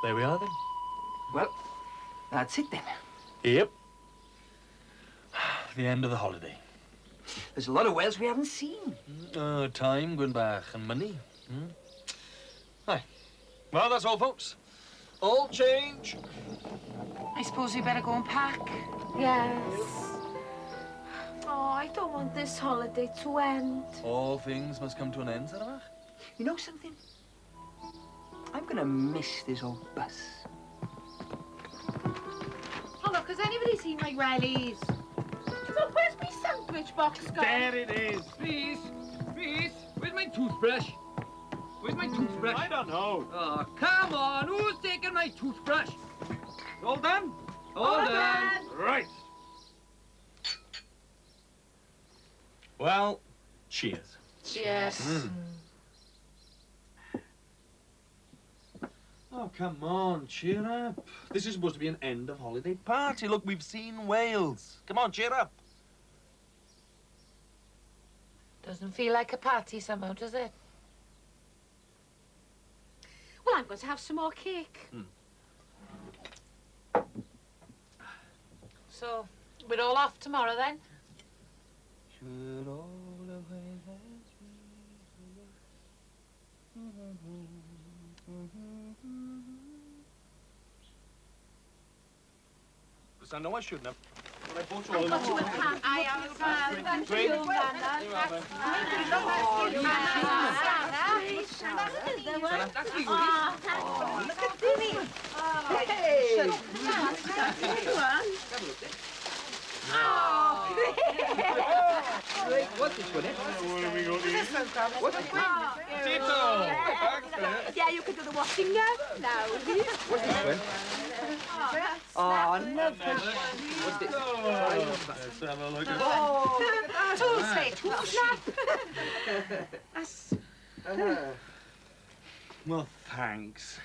There we are, then. Well, that's it, then. Yep. The end of the holiday. There's a lot of Wales we haven't seen. Time going back and money. Aye. Well, that's all, folks. All change. I suppose we better go and pack. Yes. Oh, I don't want this holiday to end. All things must come to an end, Sarah. You know something? I'm gonna miss this old bus. Oh, look, has anybody seen my wellies? Look, where's my sandwich box gone? There it is. Please, please. Where's my toothbrush? Where's my toothbrush? I don't know. Oh, come on. Who's taking my toothbrush? All done? All done. Right. Well, cheers. Yes. Oh, come on, cheer up. This is supposed to be an end of holiday party. Look, we've seen Wales. Come on, cheer up. Doesn't feel like a party somehow, does it? Well, I'm going to have some more cake. So, we're all off tomorrow, then? Should all the way I know I shouldn't have. But I bought you all Got you a pan. I am as well. Thank you, Look at this. Hey! What's this one, eh? What have we got here? What's this one? Yeah, you can do the washing now. What's this one? Oh, another. What's this? Let's have a look at That's Well, thanks.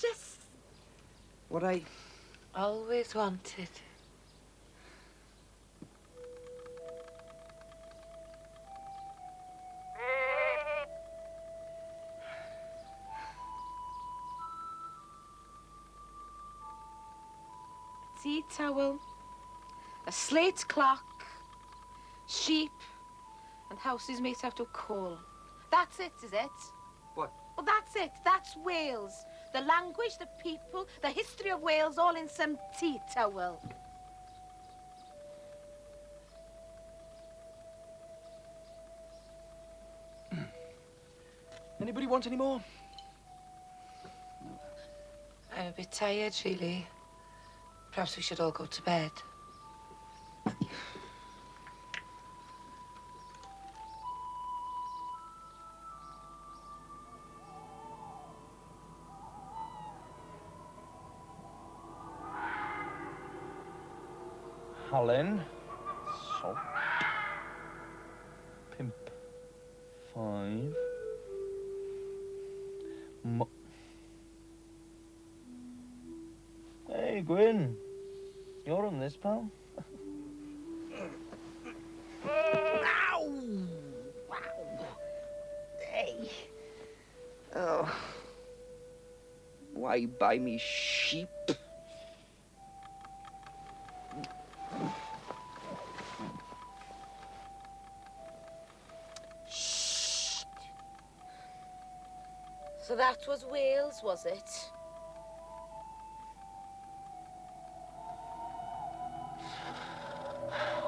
just... What I... Always wanted. Tea towel, a slate clock, sheep, and houses made out of coal. That's it, is it? What? Well, that's it. That's Wales. The language, the people, the history of Wales, all in some tea towel. Anybody want any more? I'm a bit tired, really. Perhaps we should all go to bed. Helen. Salt. Pimp. 5. Hey, Gwyn. You're on this, pal. Ow! Wow! Hey! Oh. Why buy me sheep? Shh. So that was Wales, was it?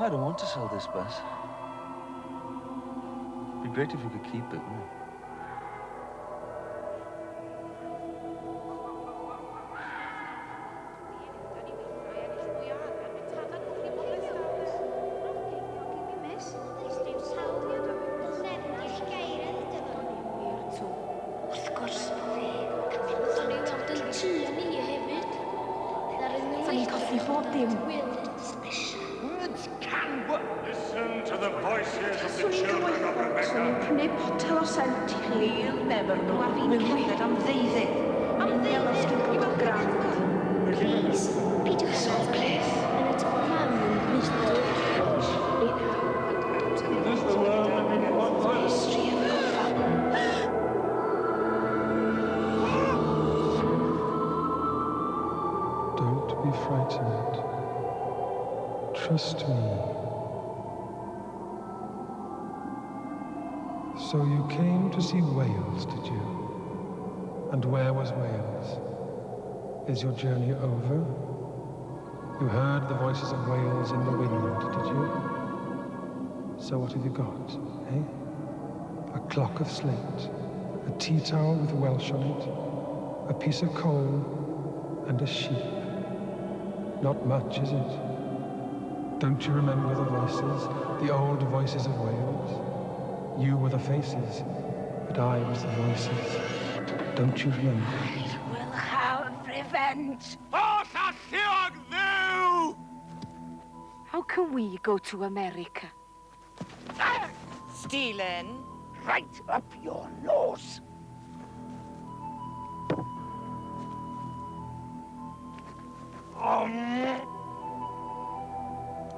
I don't want to sell this bus. It'd be great if you could keep it, wouldn't it? Listen to the voices of the children of Rebecca. Prynu potel o sent i chi. Never know. Wy'n cerdded am ddeuddydd. Am ddeuddydd? I weld gradd. Please, Peter Sutcliffe. And it's Mam and Mr. This the world I mean, what History of our family. trust me. So you came to see Wales, did you? And where was Wales? Is your journey over? You heard the voices of Wales in the wind, did you? So what have you got, eh? A clock of slate, a tea towel with Welsh on it, a piece of coal, and a sheep. Not much, is it? Don't you remember the voices, the old voices of Wales? You were the faces, but I was the voices. Don't you remember? I will have revenge. How can we go to America? Stealing. Right up your nose.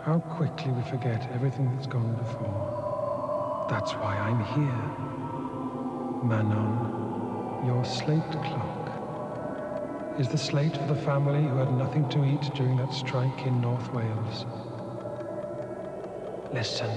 How quickly we forget everything that's gone before. That's why I'm here. Manon, your slate clock is the slate for the family who had nothing to eat during that strike in North Wales. Listen.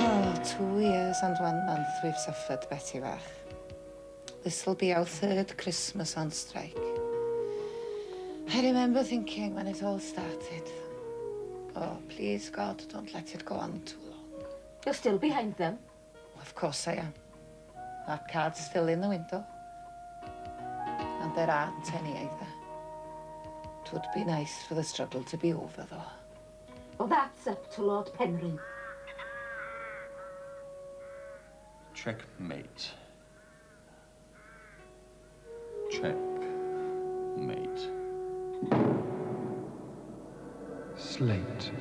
Oh, 2 years and 1 month we've suffered, Betty Bach. This'll be our 3rd Christmas on strike. I remember thinking when it all started, oh, please, God, don't let it go on too long. You're still behind them. Of course I am. That card's still in the window. And there aren't any either. It would be nice for the struggle to be over, though. Well, that's up to Lord Penryn. Checkmate. Checkmate. Slate.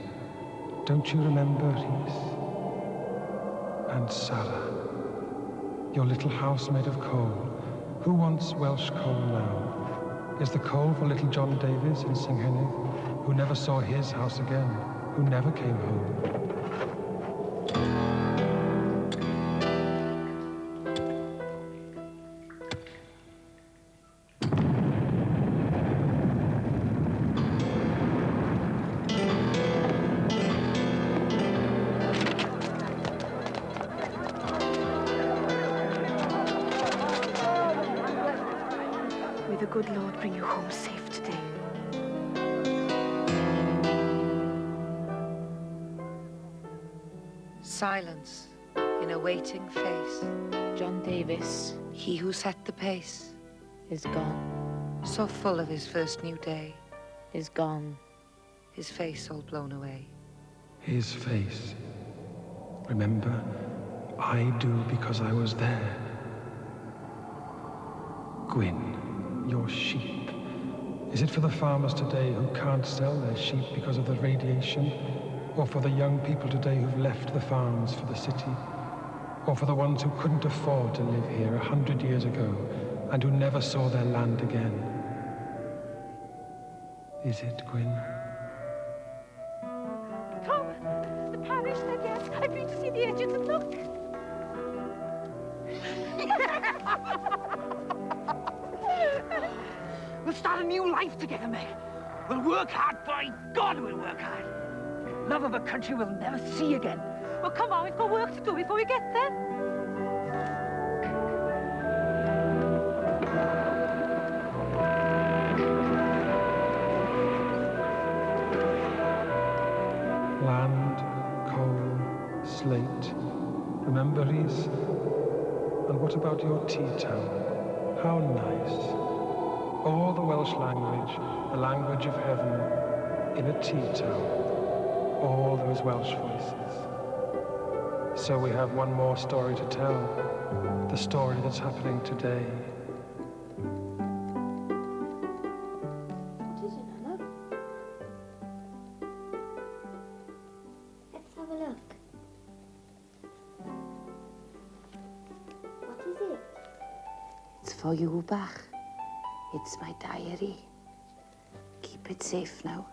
Don't you remember, Rhys? And Sarah. Your little house made of coal. Who wants Welsh coal now? Is the coal for little John Davies in Singhennig, who never saw his house again, who never came home? May the good Lord bring you home safe today. Silence in a waiting face. John Davis He who set the pace, is gone, so full of his first new day, is gone. his face all blown away. His face. Remember, I do because I was there. Gwyn, your sheep. Is it for the farmers today who can't sell their sheep because of the radiation? Or for the young people today who've left the farms for the city? Or for the ones who couldn't afford to live here 100 years ago and who never saw their land again? Is it, Gwyn? Tom, the parish said yes. I've been to see the agent and look. We'll start a new life together, Meg. We'll work hard, by God we'll work hard. Love of a country we'll never see again. Well, come on, we've got work to do before we get there. Land, coal, slate. Remember, Rhys? And what about your tea towel? How nice. All the Welsh language, the language of heaven, in a tea towel. All those Welsh voices. So we have one more story to tell. The story that's happening today. What is it, Nana? Let's have a look. What is it? It's for you, Bach. It's my diary. keep it safe now.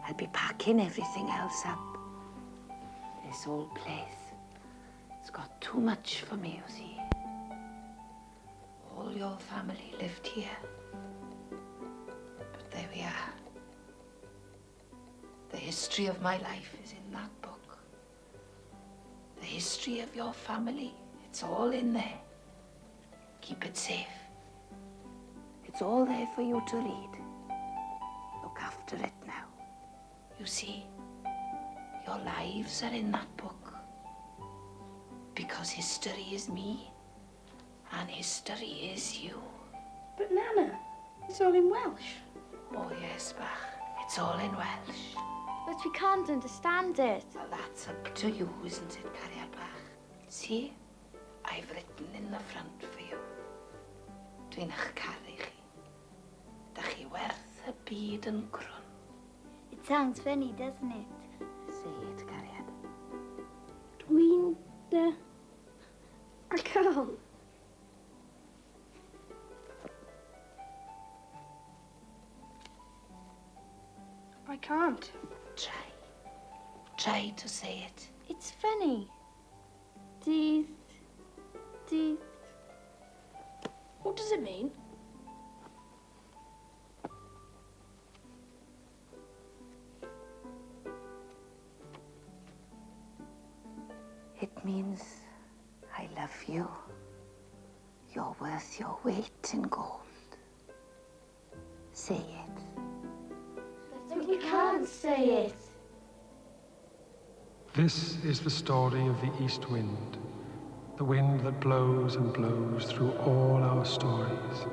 I'll be packing everything else up. This old place, it's got too much for me, you see. All your family lived here. But there we are. The history of my life is in that book. The history of your family, it's all in there. Keep it safe. It's all there for you to read. Look after it now. You see, your lives are in that book. Because history is me, and history is you. But Nana, it's all in Welsh. Oh yes, Bach, it's all in Welsh. But we can't understand it. Well, that's up to you, isn't it, Cariad Bach? See, I've written in the front for you. Dwi'n eich caru chi. Da chi werth y byd yn grwn. It sounds funny, doesn't it? Say it, Cariad. Dwi'n I can't. I can't. Try. Try to say it. It's funny. Dydd. What does it mean? It means I love you. You're worth your weight in gold. Say it. But we can't say it. This is the story of the east wind, the wind that blows and blows through all our stories.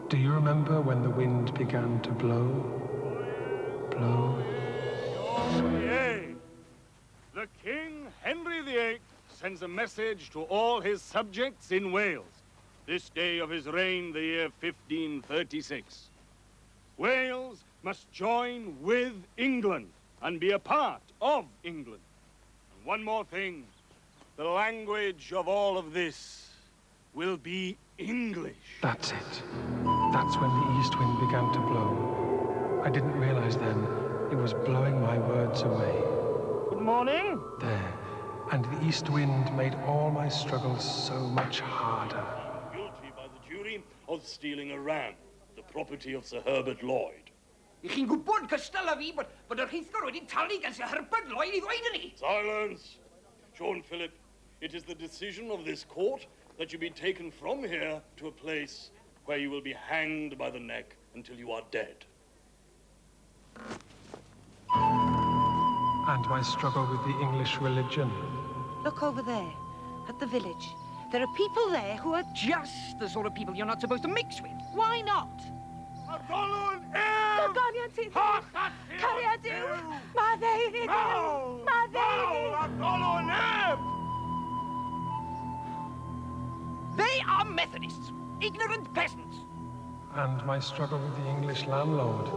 Do you remember when the wind began to blow? Blow? Yea. The King, Henry VIII, sends a message to all his subjects in Wales, this day of his reign, the year 1536. Wales must join with England and be a part of England. And one more thing, the language of all of this will be English. That's it. That's when the east wind began to blow. I didn't realize then it was blowing my words away. Good morning. There. And the east wind made all my struggles so much harder. Guilty by the jury of stealing a ram, the property of Sir Herbert Lloyd. I chi'n gwybod cystal a fi bod yr rheithgor wedi talu gan Sir Herbert Lloyd I ddweud yn ni. Silence! Sean Phillip, it is the decision of this court that you be taken from here to a place where you will be hanged by the neck until you are dead. And my struggle with the English religion. Look over there, at the village. There are people there who are just the sort of people you're not supposed to mix with. Why not? Gogonion sydd Cariad yw! Ma ddeunydd yw! Ma ddeunydd! They are Methodists, ignorant peasants. And my struggle with the English landlord,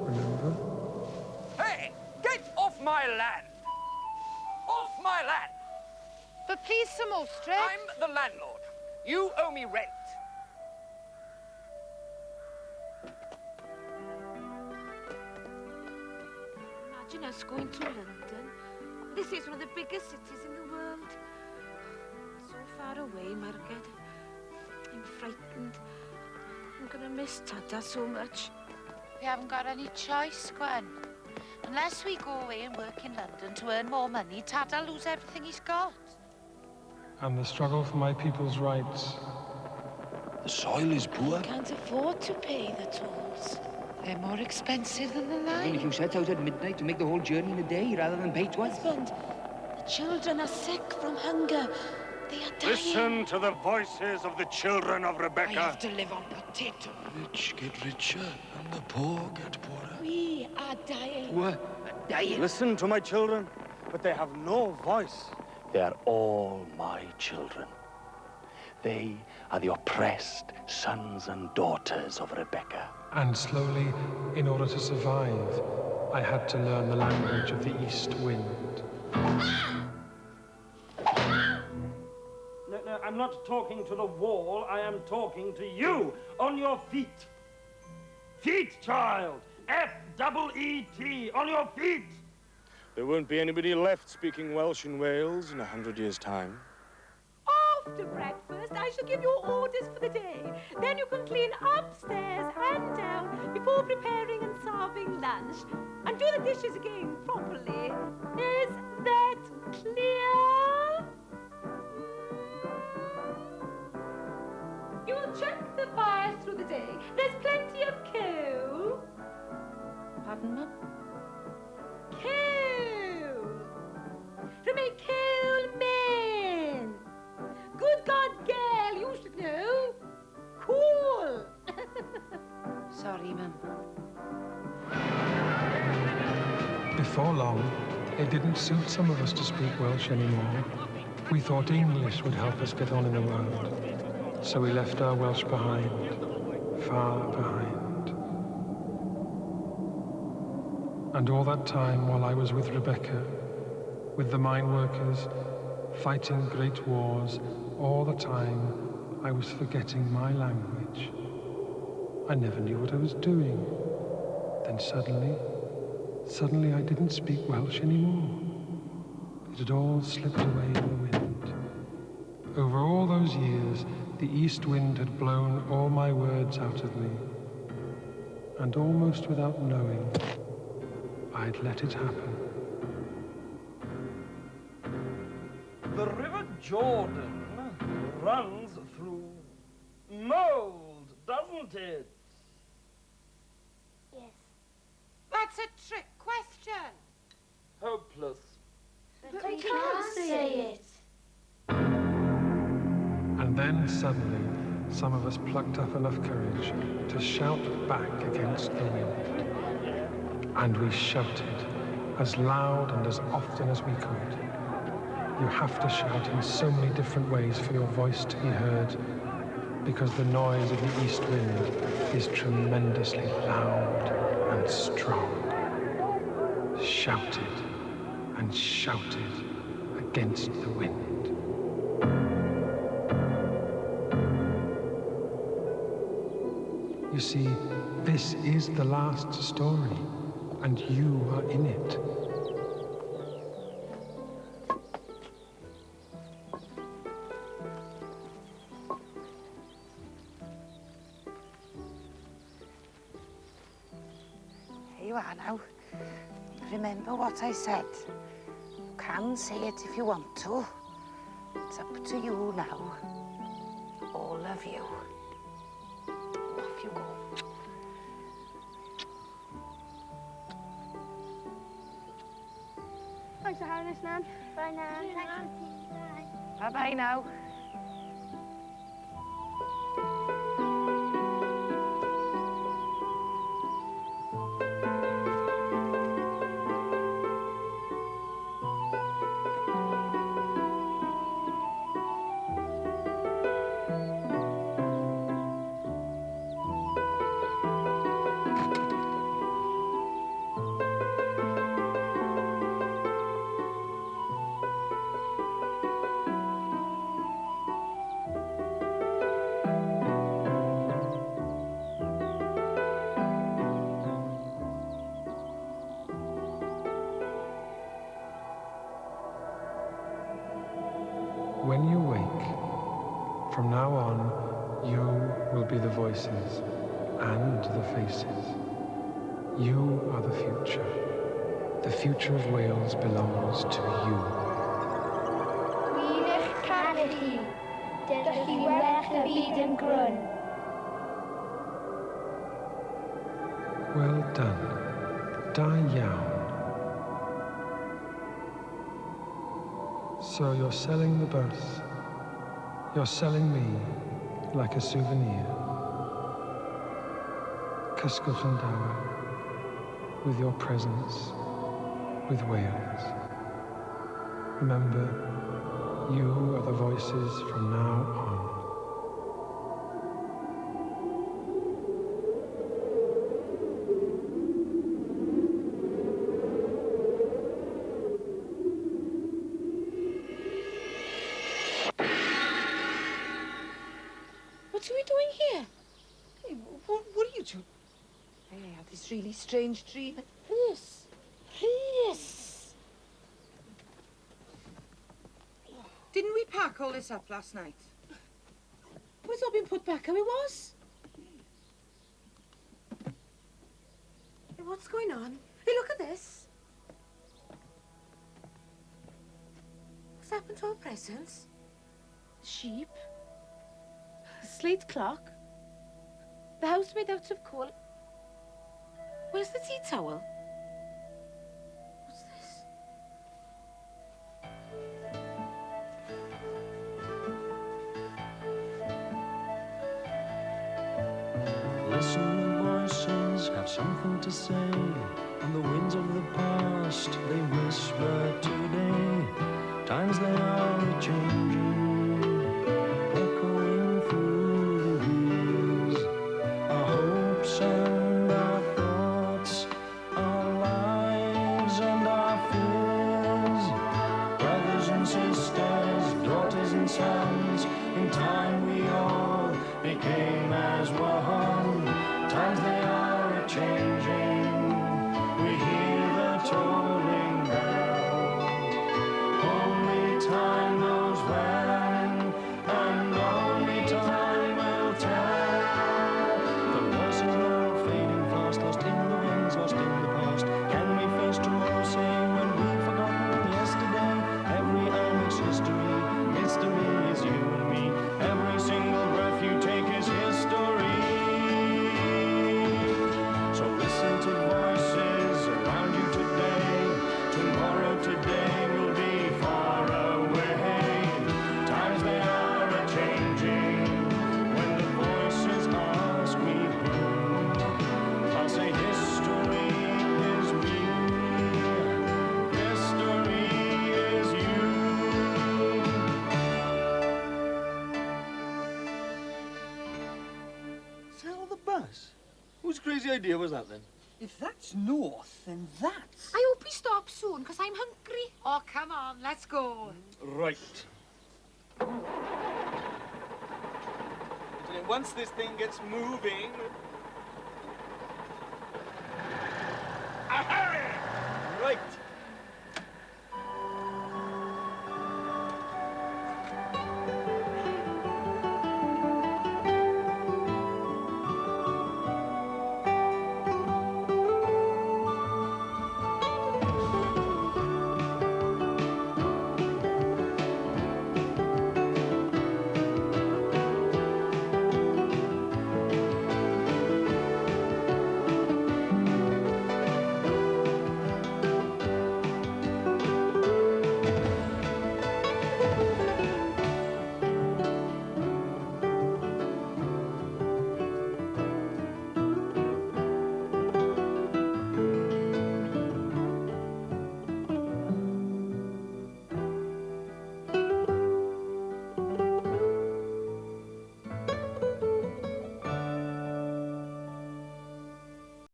remember? Hey, get off my land! Off my land! But please, Sir Mostred. I'm the landlord. You owe me rent. Imagine us going to London. This is one of the biggest cities in the world. So far away, Margaret. I'm frightened. I'm gonna miss Tata so much. We haven't got any choice, Gwen. Unless we go away and work in London to earn more money, Tad'll lose everything he's got. And the struggle for my people's rights. The soil is poor. We can't afford to pay the tolls. They're more expensive than the Even if line. you set out at midnight to make the whole journey in a day rather than pay twice. Husband, the children are sick from hunger. They are dying. Listen to the voices of the children of I Rebecca. have to live on potato. Rich get richer, and the poor get poorer. We are dying. What? Dying. Listen to my children, but they have no voice. They are all my children. They are the oppressed sons and daughters of Rebecca. And slowly, in order to survive, I had to learn the language of the east wind. No, I'm not talking to the wall. I am talking to you on your feet. Feet, child. F-double-E-T, on your feet! There won't be anybody left speaking Welsh in Wales in 100 years' time. After breakfast, I shall give you orders for the day. Then you can clean upstairs and down before preparing and serving lunch. And do the dishes again properly. Is that clear? You will check the fires through the day. There's plenty of coal. Pardon, Mum? Coal. From a coal man. Good God, girl, you should know. Cool. Sorry, Mum. Before long, it didn't suit some of us to speak Welsh anymore. We thought English would help us get on in the world. So we left our Welsh behind, far behind. And all that time while I was with Rebecca, with the mine workers, fighting great wars, all the time I was forgetting my language. I never knew what I was doing. Then suddenly I didn't speak Welsh anymore. It had all slipped away in the wind. Over all those years, the east wind had blown all my words out of me. And almost without knowing, I'd let it happen. The River Jordan runs through mold, doesn't it? Yes. That's a trick question. Hopeless. But we can't say it. And then suddenly, some of us plucked up enough courage to shout back against the wind. And we shouted as loud and as often as we could. You have to shout in so many different ways for your voice to be heard, because the noise of the east wind is tremendously loud and strong. Shouted and shouted against the wind. You see, this is the last story, and you are in it. Here you are now. Remember what I said. You can say it if you want to. It's up to you now. All of you. Off you go. Thanks for having us, Nan. Bye, Nan. Thanks for tea. Bye. Bye-bye now. When you wake, from now on, you will be the voices and the faces. You are the future. The future of Wales belongs to you. Gwyn eich canu chi, dydych chi werth y byd yn grwn. Well done. Da iawn. So you're selling the bus. You're selling me like a souvenir. Cysgwch yn dawel, with your presence, with Wales. Remember, you are the voices from now on. What are we doing here? Hey, what are you two? Hey, I had this really strange dream. Yes. Yes. Didn't we pack all this up last night? Well, it's all been put back how it was. Hey, what's going on? Hey, look at this. What's happened to our presents? Sheep. A slate clock. The house made out of coal. Where's the tea towel? What's this? Listen, the voices have something to say. On the winds of the past, they whisper today. Times they are changing, echoing through the years. Our hopes and our thoughts, our lives and our fears. Brothers and sisters, daughters and sons, in time we all became as one. Times they are a-changing, we hear the tolling bell. Only time knows when, and only time will tell. The voices now fading fast, lost in the winds, lost in the past. Can we face tomorrow, say, when we've forgotten yesterday? Every hour makes history, history is you and me. Every single breath you take is history. So listen to voices around you today. Tomorrow, today will be far away. Times they are a-changing. When the voices ask me who, I'll say history is we. History is you. Sell the bus? Whose crazy idea was that then? If that's north, then that's... I hope he stops soon, because I'm hungry. Oh, come on, let's go. Right. Once this thing gets moving... A hurry!